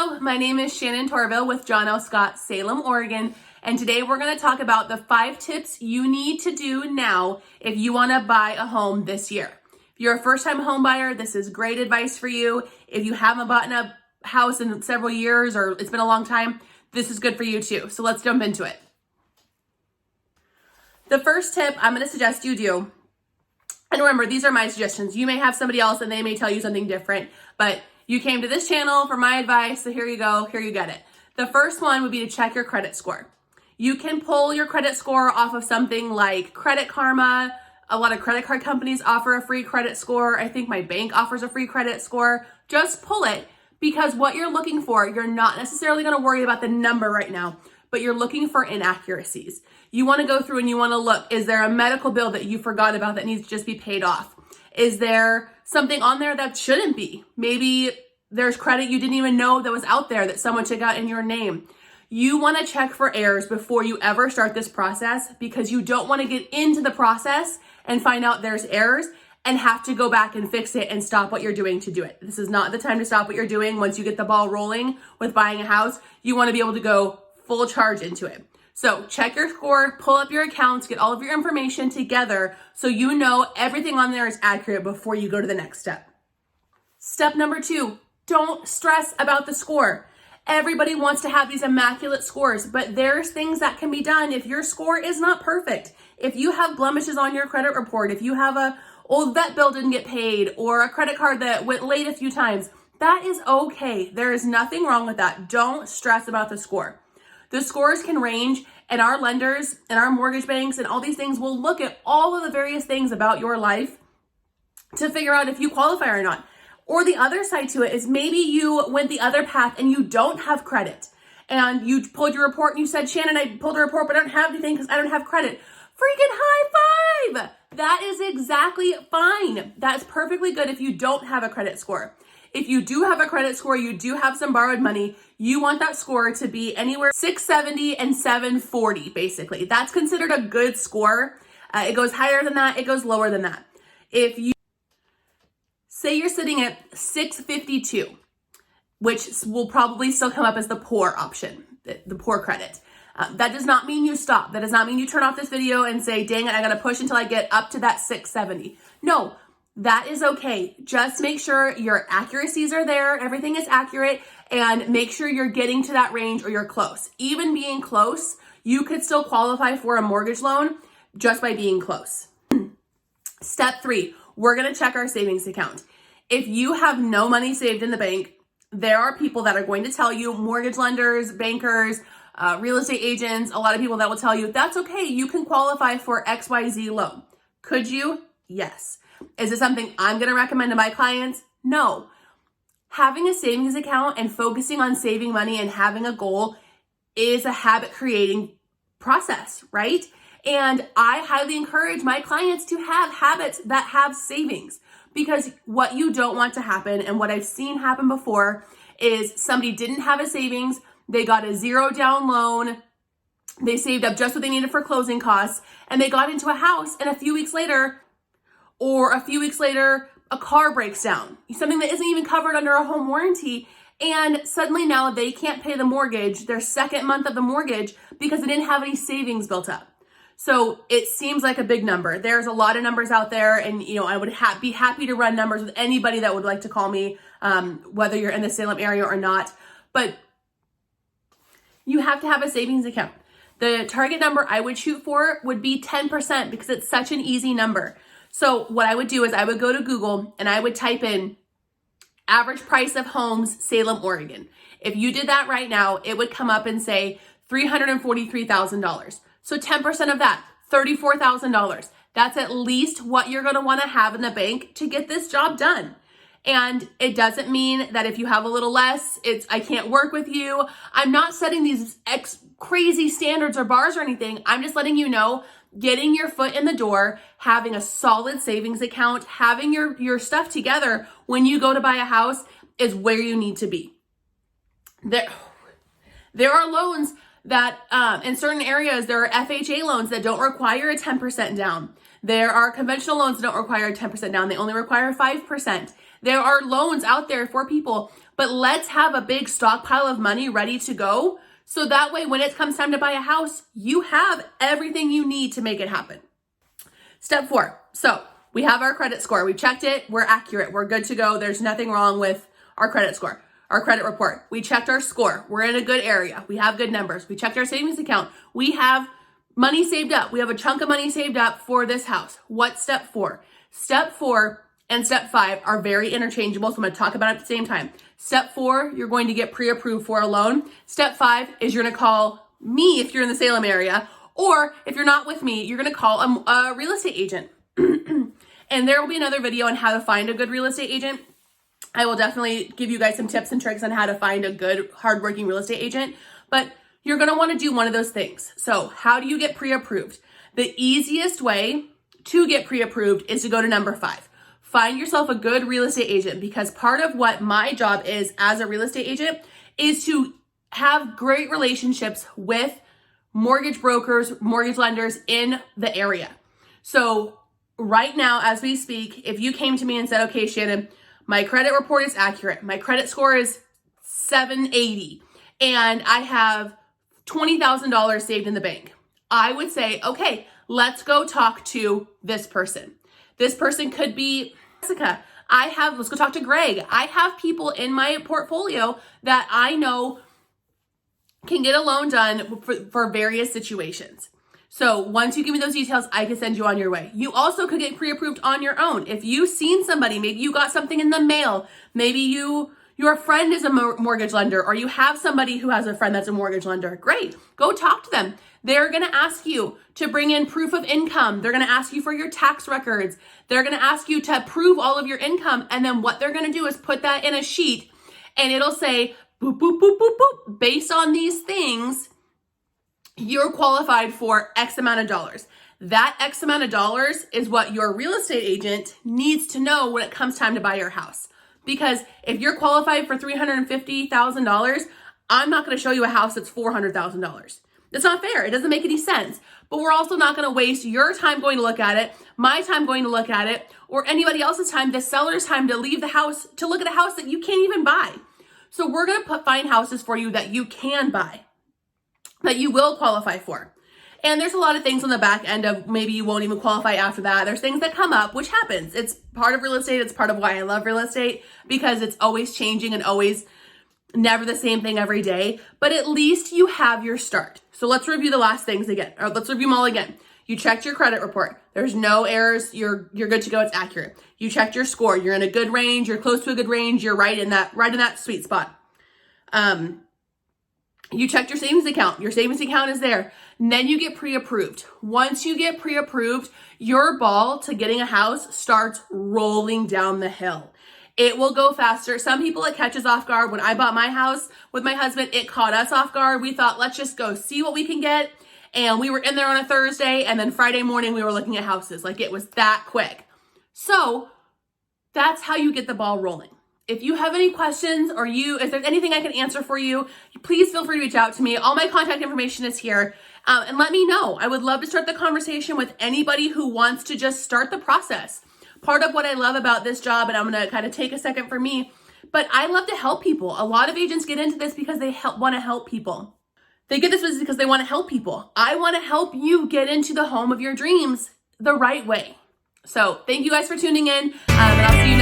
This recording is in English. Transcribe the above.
Hello, my name is Shannon Tourville with John L. Scott, Salem, Oregon, and today we're going to talk about the 5 tips you need to do now if you want to buy a home this year. If you're a first-time home buyer, this is great advice for you. If you haven't bought a house in several years or it's been a long time, this is good for you too. So let's jump into it. The first tip I'm going to suggest you do, and remember, these are my suggestions. You may have somebody else and they may tell you something different, but you came to this channel for my advice, so here you go, here you get it. The first one would be to check your credit score. You can pull your credit score off of something like Credit Karma. A lot of credit card companies offer a free credit score. I think my bank offers a free credit score. Just pull it, because what you're looking for, you're not necessarily gonna worry about the number right now, but you're looking for inaccuracies. You wanna go through and you wanna look, is there a medical bill that you forgot about that needs to just be paid off? Is there something on there that shouldn't be? Maybe there's credit you didn't even know that was out there that someone took out in your name. You want to check for errors before you ever start this process, because you don't want to get into the process and find out there's errors and have to go back and fix it and stop what you're doing to do it. This is not the time to stop what you're doing. Once you get the ball rolling with buying a house, you want to be able to go full charge into it. So check your score, pull up your accounts, get all of your information together so you know everything on there is accurate before you go to the next step. Step number 2, don't stress about the score. Everybody wants to have these immaculate scores, but there's things that can be done if your score is not perfect. If you have blemishes on your credit report, if you have a old vet bill didn't get paid or a credit card that went late a few times, that is okay. There is nothing wrong with that. Don't stress about the score. The scores can range, and our lenders and our mortgage banks and all these things will look at all of the various things about your life to figure out if you qualify or not. Or the other side to it is maybe you went the other path and you don't have credit, and you pulled your report and you said, Shannon, I pulled a report, but I don't have anything because I don't have credit. Freaking high five! That is exactly fine. That's perfectly good if you don't have a credit score. If you do have a credit score, you do have some borrowed money, you want that score to be anywhere 670 and 740, basically. That's considered a good score. It goes higher than that, it goes lower than that. If you say you're sitting at 652, which will probably still come up as the poor option, the poor credit. That does not mean you stop. That does not mean you turn off this video and say, dang it, I gotta push until I get up to that 670. No, that is okay. Just make sure your accuracies are there, everything is accurate, and make sure you're getting to that range or you're close. Even being close, you could still qualify for a mortgage loan just by being close. Step 3, we're gonna check our savings account. If you have no money saved in the bank, there are people that are going to tell you, mortgage lenders, bankers, real estate agents, a lot of people that will tell you, that's okay, you can qualify for XYZ loan. Could you? Yes. Is it something I'm gonna recommend to my clients? No. Having a savings account and focusing on saving money and having a goal is a habit creating process, right? And I highly encourage my clients to have habits that have savings, because what you don't want to happen, and what I've seen happen before, is somebody didn't have a savings, they got a 0 down loan, they saved up just what they needed for closing costs, and they got into a house, and a few weeks later, a car breaks down, something that isn't even covered under a home warranty, and suddenly now they can't pay the mortgage, their second month of the mortgage, because they didn't have any savings built up. So it seems like a big number. There's a lot of numbers out there, and I would be happy to run numbers with anybody that would like to call me, whether you're in the Salem area or not. But you have to have a savings account. The target number I would shoot for would be 10%, because it's such an easy number. So what I would do is I would go to Google and I would type in average price of homes, Salem, Oregon. If you did that right now, it would come up and say $343,000. So 10% of that, $34,000. That's at least what you're gonna wanna have in the bank to get this job done. And it doesn't mean that if you have a little less, I can't work with you. I'm not setting these crazy standards or bars or anything. I'm just letting you know, getting your foot in the door, having a solid savings account, having your stuff together when you go to buy a house is where you need to be. There are loans that in certain areas, there are FHA loans that don't require a 10% down. There are conventional loans that don't require 10% down. They only require 5%. There are loans out there for people, but let's have a big stockpile of money ready to go. So that way, when it comes time to buy a house, you have everything you need to make it happen. Step 4. So we have our credit score. We checked it. We're accurate. We're good to go. There's nothing wrong with our credit score, our credit report. We checked our score. We're in a good area. We have good numbers. We checked our savings account. We have money saved up. We have a chunk of money saved up for this house. What's step 4? Step 4 and step 5 are very interchangeable, so I'm going to talk about it at the same time. Step 4, you're going to get pre-approved for a loan. Step 5 is you're going to call me if you're in the Salem area, or if you're not with me, you're going to call a real estate agent. And there will be another video on how to find a good real estate agent. I will definitely give you guys some tips and tricks on how to find a good, hardworking real estate agent, but you're going to want to do one of those things. So how do you get pre-approved? The easiest way to get pre-approved is to go to number 5. Find yourself a good real estate agent, because part of what my job is as a real estate agent is to have great relationships with mortgage brokers, mortgage lenders in the area. So right now, as we speak, if you came to me and said, okay, Shannon, my credit report is accurate. My credit score is 780 and I have $20,000 saved in the bank. I would say, okay, let's go talk to this person. This person could be Jessica. Let's go talk to Greg. I have people in my portfolio that I know can get a loan done for various situations. So once you give me those details, I can send you on your way. You also could get pre-approved on your own. If you've seen somebody, maybe you got something in the mail, maybe your friend is a mortgage lender, or you have somebody who has a friend that's a mortgage lender. Great, go talk to them. They're gonna ask you to bring in proof of income. They're gonna ask you for your tax records. They're gonna ask you to prove all of your income. And then what they're gonna do is put that in a sheet and it'll say, boop, boop, boop, boop, boop. Based on these things, you're qualified for X amount of dollars. That X amount of dollars is what your real estate agent needs to know when it comes time to buy your house. Because if you're qualified for $350,000, I'm not going to show you a house that's $400,000. That's not fair. It doesn't make any sense. But we're also not going to waste your time going to look at it, my time going to look at it, or anybody else's time, the seller's time to leave the house to look at a house that you can't even buy. So we're going to find houses for you that you can buy, that you will qualify for. And there's a lot of things on the back end of maybe you won't even qualify after that. There's things that come up, which happens. It's part of real estate. It's part of why I love real estate, because it's always changing and always never the same thing every day. But at least you have your start. So let's review the last things again, or let's review them all again. You checked your credit report. There's no errors. You're good to go. It's accurate. You checked your score. You're in a good range. You're close to a good range. You're right in that sweet spot. You checked your savings account. Your savings account is there. And then you get pre-approved. Once you get pre-approved, your ball to getting a house starts rolling down the hill. It will go faster. Some people it catches off guard. When I bought my house with my husband, it caught us off guard. We thought, let's just go see what we can get. And we were in there on a Thursday, and then Friday morning we were looking at houses. Like, it was that quick. So that's how you get the ball rolling. If you have any questions, or if there's anything I can answer for you, please feel free to reach out to me. All my contact information is here. And let me know. I would love to start the conversation with anybody who wants to just start the process. Part of what I love about this job, and I'm going to kind of take a second for me, but I love to help people. A lot of agents get into this because they want to help people. They get this business because they want to help people. I want to help you get into the home of your dreams the right way. So thank you guys for tuning in, and I'll see you